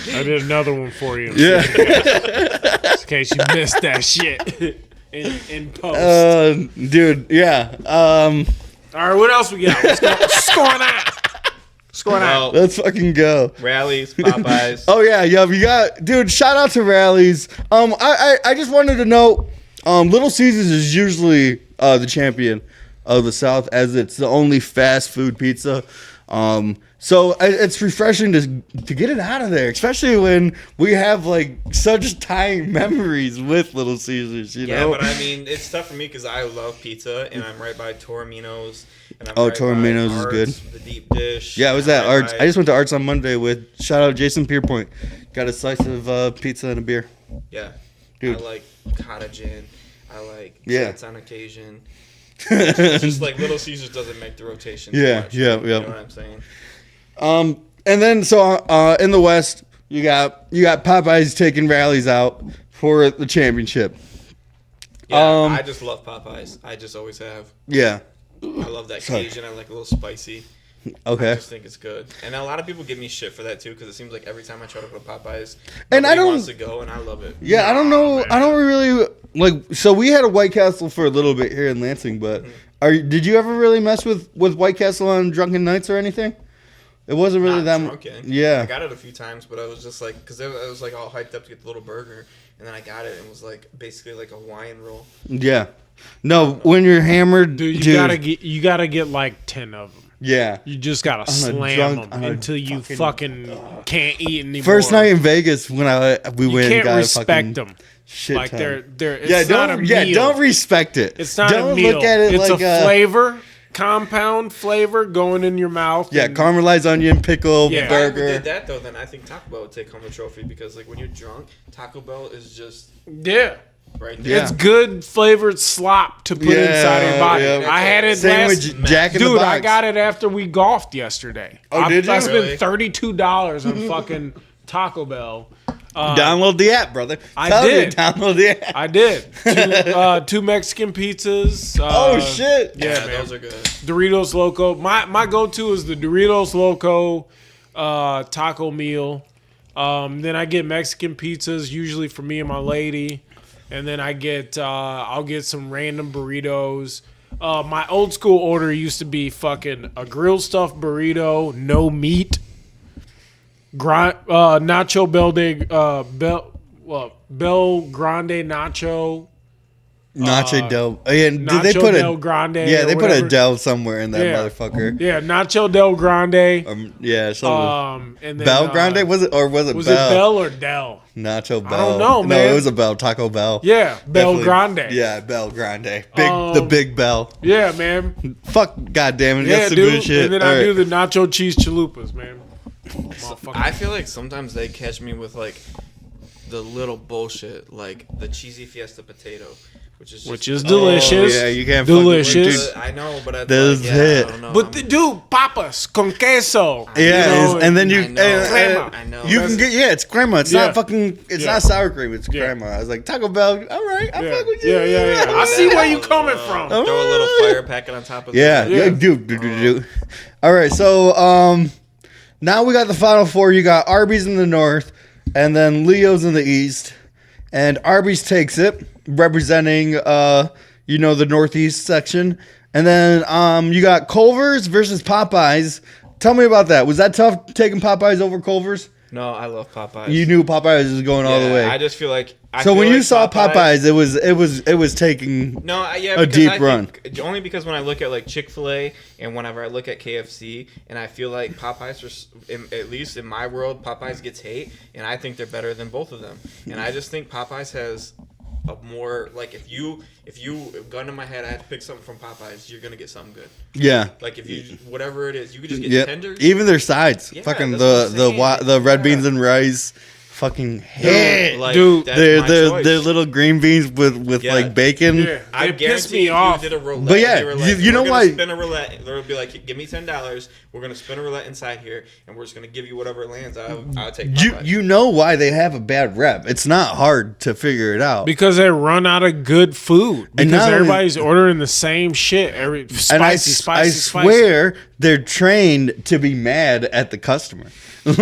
I did another one for you. Yeah. In case you missed that shit in post. Dude, yeah. All right, what else we got? What's going on? What's going on? Well, Let's fucking go. Rallies, Popeyes. Oh yeah, you got, dude. Shout out to Rallies. I just wanted to know, Little Caesars is usually the champion of the South, as it's the only fast food pizza. So it's refreshing to get it out of there, especially when we have like such tying memories with Little Caesars. You Yeah, know? but I mean, it's tough for me because I love pizza, and I'm right by Toromino's. And I'm Oh, right by Toromino's is good. Art's, the deep dish. Yeah, I was and at I'm Arts. right I just went to Arts on Monday with shout out Jason Pierpoint. Got a slice of pizza and a beer. Yeah, Dude. I like cottage in. I like Yeah. sets on occasion. It's just like Little Caesars doesn't make the rotation. too Yeah, much, yeah, You yeah. know what I'm saying? And then in the West, you got Popeyes taking Rallies out for the championship. Yeah, I just love Popeyes. I just always have. Yeah. I love that Cajun. I like a little spicy. I Okay. just think it's good. And a lot of people give me shit for that too because it seems like every time I try to go to Popeyes, And I nobody don't- wants to go, and I love it. Yeah, I don't know. I don't really like. So we had a White Castle for a little bit here in Lansing, but did you ever really mess with White Castle on drunken nights or anything? It wasn't really that. Drunken. Yeah. I got it a few times, but I was just like, because I was like all hyped up to get the little burger, and then I got it and it was like basically like a Hawaiian roll. Yeah. No, when you're hammered, Dude, dude. you gotta get like 10 of them. Yeah. You just gotta On a slam drunk- on them a until you fucking can't eat anymore. First night in Vegas when we you went and can't got a respect fucking them. shit Like ton. they're it's not a meal. don't respect it. It's not don't a meal. look at it It's like a flavor, compound flavor going in your mouth. Yeah, and- caramelized onion, pickle, Yeah. If I ever burger. did that though, then I think Taco Bell would take home the trophy because like when you're drunk, Taco Bell is just yeah. right there. Yeah. It's good flavored slop to put inside of your body. yeah. I had it Same last. with Jack in the Dude, Box. I got it after we golfed yesterday. Oh, did you? I spent Really? $32 on fucking Taco Bell. Download the app, brother. I Tell did. You, download the app. I did. Two Mexican pizzas. Oh shit! Yeah, Yeah, man. those are good. Doritos Loco. My go-to is the Doritos Loco taco meal. Then I get Mexican pizzas, usually for me and my lady. And then I'll get some random burritos. My old school order used to be fucking a grilled stuffed burrito, no meat. Nacho Bel Grande Nacho. Nacho Del. Yeah, did they Nacho put Del Grande. Yeah, or they put whatever. a Del somewhere in that Yeah. motherfucker. Yeah, Nacho Del Grande. Yeah, something. And then, Bell Grande was it or was it Was Bell? it Bell or Del? Nacho Bell. don't know, No, man. it was a Bell. Taco Bell. Yeah, Bel Definitely. Grande. Yeah, Bell Grande. The big Bell. Yeah, man. Fuck, goddamn it, Yeah, that's some dude. good shit. And then All I do right. the nacho cheese chalupas, man. Motherfucker. I feel like sometimes they catch me with like the little bullshit, like the cheesy fiesta potato, which is delicious. Yeah, you can't delicious. I know, but I don't know. But dude, papas con queso. Yeah, and then you I know. You can get it's crema. It's not fucking. It's not sour cream. It's crema. I was like Taco Bell. All right, I fuck with you. Yeah. I see where you coming from. Throw a little fire packet on top of that. Yeah. Do. All right, so now we got the final four. You got Arby's in the north, and then Leo's in the east, and Arby's takes it, representing the northeast section, and then you got Culver's versus Popeyes. Tell me about that. Was that tough taking Popeyes over Culver's? No, I love Popeyes. You knew Popeyes was going all the way. I just feel like. So when you saw Popeyes, it was taking a deep run. Only because when I look at like Chick-fil-A and whenever I look at KFC, and I feel like Popeyes at least in my world, Popeyes gets hate, and I think they're better than both of them. And I just think Popeyes has a more like if you gun to my head, I had to pick something from Popeyes, you're gonna get something good. Yeah. Like if you whatever it is, you could just get tenders. Even their sides, fucking the red beans and rice. Fucking hit, dude. They're little green beans with like bacon. Yeah, I pissed me off. Did a roulette, but yeah, like, you know why? Spin a roulette. They'll be like, "Give me $10. We're gonna spin a roulette inside here, and we're just gonna give you whatever it lands." I'll take. You know why they have a bad rep? It's not hard to figure it out because they run out of good food. Because everybody's ordering the same shit. Spicy. I swear they're trained to be mad at the customer. Like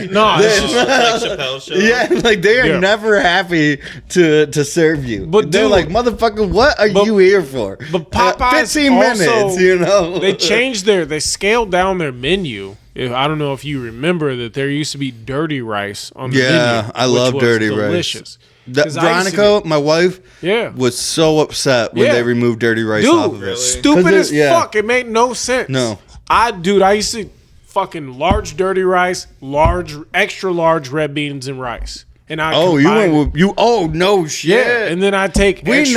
Chappelle's show. Yeah, like they are never happy to serve you. But they're like, motherfucker, what are you here for? But Popeyes 15 minutes, they scaled down their menu. I don't know if you remember that there used to be dirty rice on the menu. Yeah, I love dirty delicious. rice. Veronica, my wife, was so upset when they removed dirty rice off of it. Stupid as fuck. It made no sense. No. I used to fucking large dirty rice, extra large red beans and rice. And I no shit. Yeah, and then I take we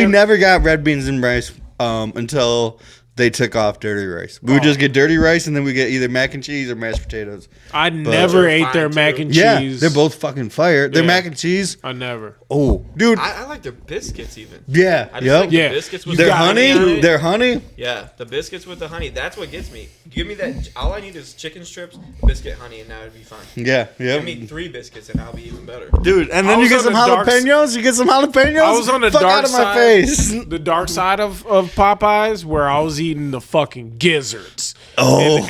never got red beans and rice until they took off dirty rice. We would just get dirty rice and then we get either mac and cheese or mashed potatoes. I never ate their mac and cheese. Yeah, they're both fucking fire. Their mac and cheese. I never. Oh, dude. I like their biscuits even. Yeah. I just like the biscuits with their the honey. Their honey. Yeah, the biscuits with the honey. That's what gets me. Give me that. All I need is chicken strips, biscuit, honey, and now it'd be fine. Yeah. Give me 3 biscuits and I'll be even better. Dude, and then you get some jalapenos. I was on the dark side. My face. The dark side of Popeyes where I was eating the fucking gizzards. Oh. And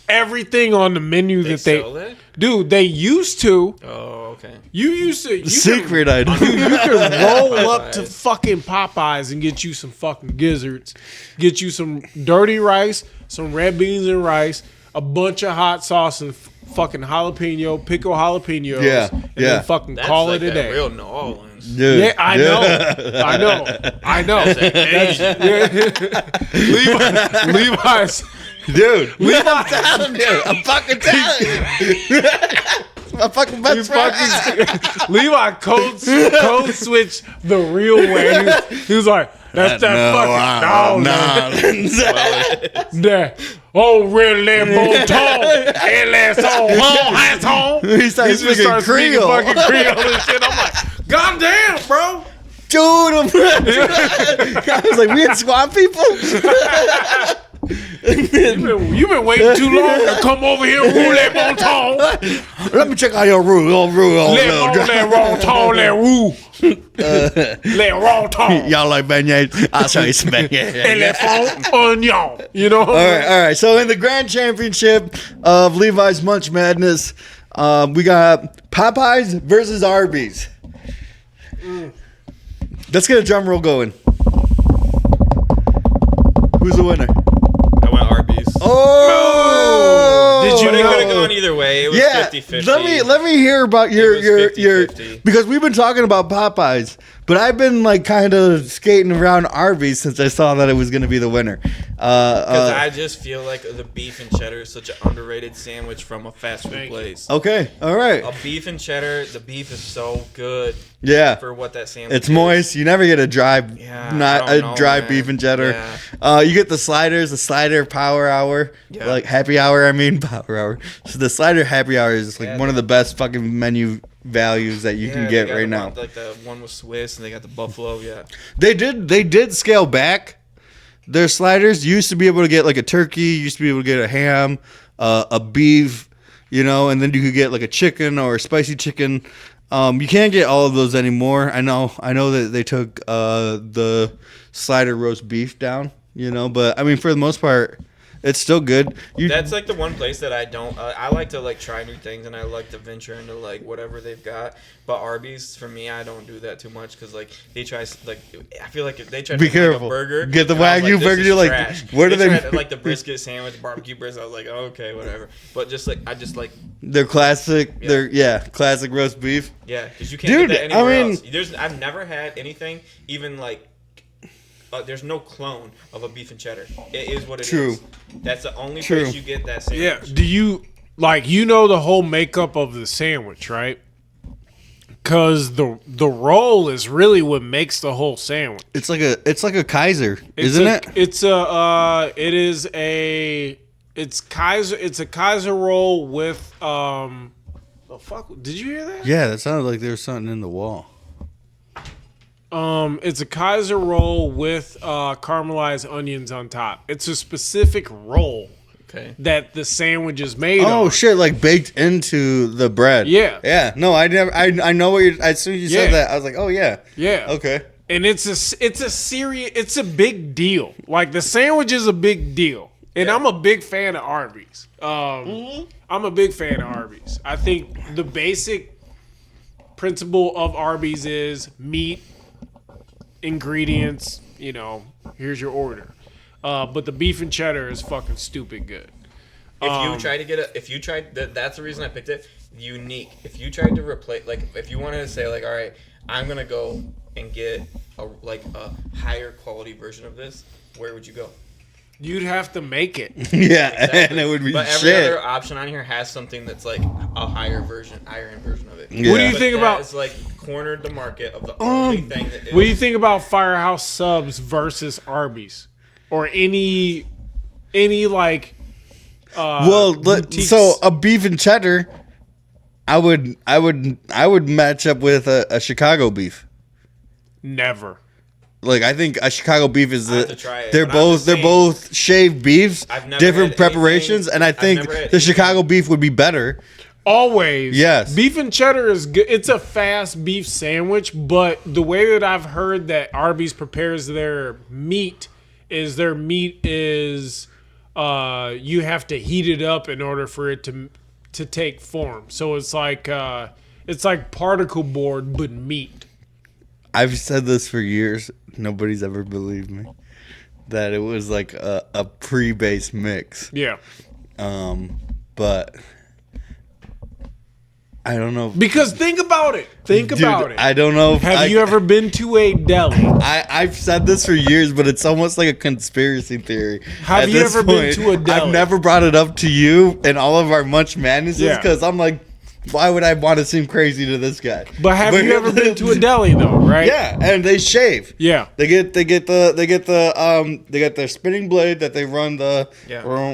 everything on the menu they sell that? Dude, they used to. Oh, okay. You secret item. Dude, you can roll up to fucking Popeyes and get you some fucking gizzards, get you some dirty rice, some red beans and rice, a bunch of hot sauce and fucking pickle jalapenos. And then fucking That's call like it a day. Real New Orleans. Dude. Yeah, I know. Levi's. Dude, I'm fucking telling you. My fucking best friend. Levi code switched the real way. He was like, that's that fucking dog. Oh, really, bon ton. Hats on. He started speaking Creole. Fucking Creole and shit. I'm like, God damn, bro. Dude, I was like, we had swamp people? You've been waiting too long to come over here and rule that bon ton. Let me check out your rule. Let bon ton, let roux. Les rontons. Y'all like beignets? I'll show you some beignets. And les fonds oignons. You know? All right. So in the grand championship of Levi's Munch Madness, we got Popeyes versus Arby's. Let's get a drum roll going. Who's the winner? I went Arby's. Oh! Did you know? It could have gone either way. It was 50-50. Let me hear about your because we've been talking about Popeyes, but I've been like kind of skating around Arby's since I saw that it was going to be the winner. Because I just feel like the beef and cheddar is such an underrated sandwich from a fast food place. Okay, all right. A beef and cheddar, the beef is so good. Yeah, for what that sandwich it's moist. You never get a dry, dry beef and cheddar. Yeah. You get the sliders, the slider power hour, like happy hour. I mean power hour. So the slider happy hour is like one of the best fucking menu values that you can get right now. Like the one with Swiss, and they got the buffalo. Yeah, they did scale back their sliders. You used to be able to get like a turkey. You used to be able to get a ham, a beef, and then you could get like a chicken or a spicy chicken. You can't get all of those anymore. I know that they took the slider roast beef down, but I mean, for the most part, it's still good. That's like the one place that I don't. I like to like try new things, and I like to venture into like whatever they've got. But Arby's, for me, I don't do that too much because like they try like I feel like if they try to be make careful. a burger, Get the Wagyu burger. You're like, trash. Where do they? Tried, like the brisket sandwich, barbecue brisket. I was like, okay, whatever. But I just like their classic. Yeah. Classic roast beef. Yeah, because you can't get that anywhere else. I I've never had anything even like. There's no clone of a beef and cheddar. It is what it is. That's the only place you get that sandwich. Yeah. Do you the whole makeup of the sandwich, right? Because the roll is really what makes the whole sandwich. It's like a Kaiser, isn't it? It's a Kaiser roll with the fuck. Did you hear that? Yeah, that sounded like there was something in the wall. It's a Kaiser roll with caramelized onions on top. It's a specific roll that the sandwich is made of. Oh shit, like baked into the bread. Yeah. Yeah. No, I know what you're, as soon as you said that, I was like, oh yeah. Yeah. Okay. And it's a big deal. Like the sandwich is a big deal. And I'm a big fan of Arby's. I'm a big fan of Arby's. I think the basic principle of Arby's is meat, ingredients, here's your order. But the beef and cheddar is fucking stupid good. That's the reason I picked it. Unique. If you tried to replace, like, if you wanted to say, like, all right, I'm gonna go and get a higher quality version of this, where would you go? You'd have to make it. Yeah, exactly. And it would be But every other option on here has something that's like a higher end version of it. Yeah. What do you think about? It's like cornered the market of the only thing that is. What do you think about Firehouse Subs versus Arby's, or any like? So a beef and cheddar, I would match up with a Chicago beef. Never. Like I think a Chicago beef is they're both shaved beefs, different preparations, and I think the Chicago beef would be better. Always. Yes. Beef and cheddar is good. It's a fast beef sandwich, but the way that I've heard that Arby's prepares their meat is you have to heat it up in order for it to take form. So it's like particle board but meat. I've said this for years. Nobody's ever believed me that it was like a pre-base mix. Yeah. But I don't know. Because think about it. About it. I don't know. Have you ever been to a deli? I've said this for years, but it's almost like a conspiracy theory. Have you ever been to a deli? I've never brought it up to you in all of our Munch Madnesses because I'm like, why would I want to seem crazy to this guy? But have you ever been to a deli though, right? Yeah, and they shave. Yeah. They get their spinning blade that they run the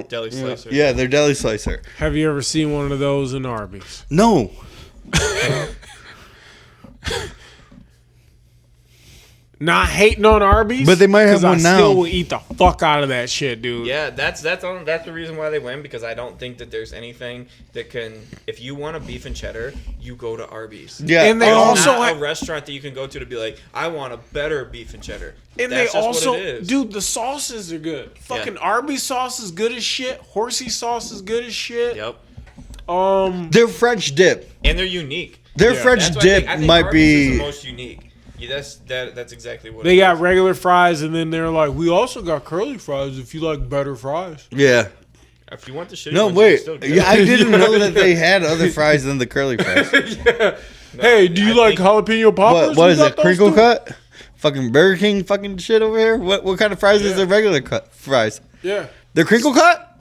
deli slicer. Yeah, their deli slicer. Have you ever seen one of those in Arby's? No. Not hating on Arby's, but they might have one now. I still will eat the fuck out of that shit, dude. Yeah, that's the reason why they win, because I don't think that there's anything that can. If you want a beef and cheddar, you go to Arby's. Yeah, and they also have a restaurant that you can go to be like, I want a better beef and cheddar. And that's what it is. Dude, the sauces are good. Fucking Arby's sauce is good as shit. Horsey sauce is good as shit. Yep. Their French dip, and they're unique. Their French dip I think might Arby's be is the most unique. Yeah, that's exactly what they got. Regular fries, and then they're like, we also got curly fries if you like better fries. Yeah. If you want the shitty no, ones, wait. Still yeah, I didn't know that they had other fries than the curly fries. Yeah. No, hey, do you like jalapeno poppers? What is it? Crinkle cut? Fucking Burger King fucking shit over here? What kind of fries is their regular fries? Yeah. They're crinkle cut?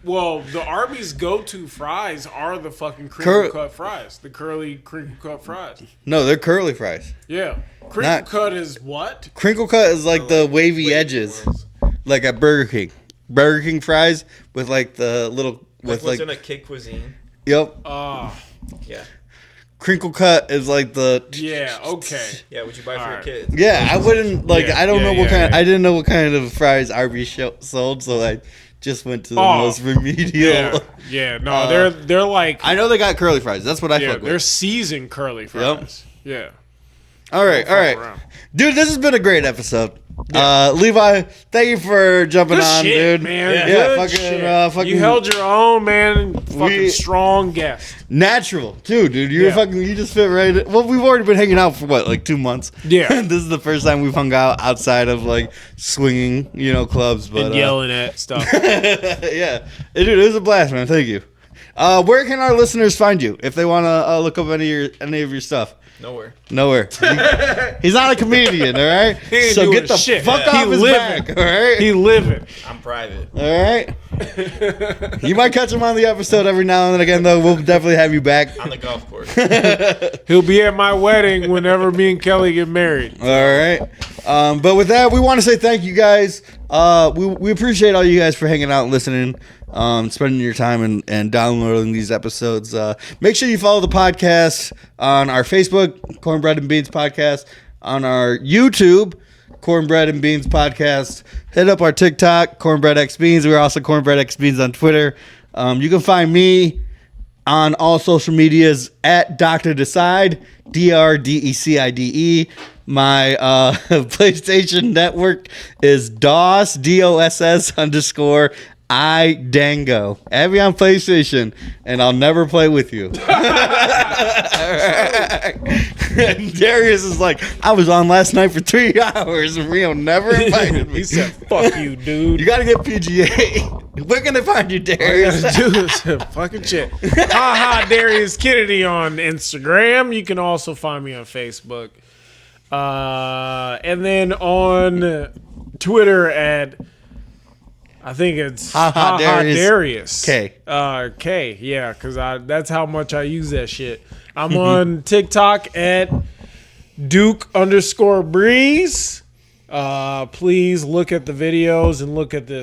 Well, the Arby's go-to fries are the fucking crinkle cut fries. The curly crinkle cut fries. No, they're curly fries. Yeah. Crinkle cut is what? Crinkle cut is like the wavy edges. Ones. Like at Burger King. Burger King fries with like the little... With what's in a kid cuisine. Yep. Yeah. crinkle cut is like the. Yeah. Okay. Yeah, what you buy for your Alright. kids? Yeah, I wouldn't like. Yeah, I don't yeah, know what yeah, kind. yeah. I didn't know what kind of fries Arby's sold, so I just went to the most remedial. Yeah. Yeah. No, they're like. I know they got curly fries. That's what I Yeah, fuck they're with. seasoned curly fries. Yeah. All right, around. dude. This has been a great episode. Levi, thank you for jumping Good on, shit, dude. man. Yeah, Good fucking, shit. fucking. You held your own, man. Fucking We- strong guest. Natural, too, dude. You're Yeah. fucking. You just fit right in. Well, we've already been hanging out for what, like 2 months. Yeah. This is the first time we've hung out outside of like swinging, clubs. But And yelling at stuff. yeah, dude, it was a blast, man. Thank you. Where can our listeners find you if they want to look up any of your stuff? Nowhere. Nowhere. He's not a comedian, all right? He ain't So doing get the shit. fuck He off his living. back, all right? He living. I'm private. All right. You might catch him on the episode every now and then again, though. We'll definitely have you back. On the golf course. He'll be at my wedding whenever me and Kelly get married. All right. But with that, we want to say thank you guys. We appreciate all you guys for hanging out and listening, spending your time and downloading these episodes. Make sure you follow the podcast on our Facebook, Cornbread and Beans Podcast, on our YouTube, Cornbread and Beans Podcast. Hit up our TikTok, Cornbread X Beans. We're also Cornbread X Beans on Twitter. You can find me on all social medias at Dr. Decide, DRDECIDE. My PlayStation network is DOS, DOSS _. I Dango. Add me on PlayStation, and I'll never play with you. And Darius is like, I was on last night for 3 hours, and Rio never invited me. He said, "Fuck you, dude." You gotta get PGA. Where can they find you, Darius? Do this fucking shit. Haha, Darius Kennedy on Instagram. You can also find me on Facebook. And then on Twitter at, I think it's Haha Darius. K. K, yeah, because that's how much I use that shit. I'm on TikTok at Duke_Breeze. Please look at the videos and look at the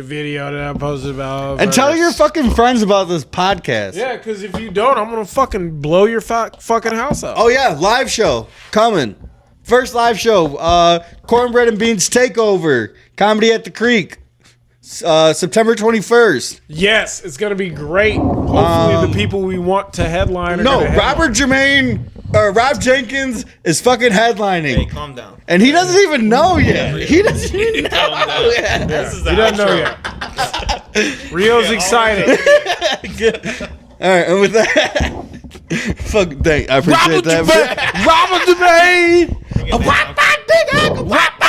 video that I posted about. And tell your fucking friends about this podcast. Yeah, because if you don't, I'm gonna fucking blow your fucking house up. Oh yeah, live show coming. First live show. Cornbread and Beans Takeover. Comedy at the Creek. September 21st. Yes, it's gonna be great. Hopefully, the people we want to headline are No, gonna headline. Robert Jermaine or Rob Jenkins is fucking headlining. Hey, calm down. And he doesn't even know yet. He doesn't even know Calm down. yet. This is the He doesn't know outro. yet. Rio's excited. All right, and with that, fuck, I appreciate that. Robert Jermaine. Robert Jermaine. Whap, whap,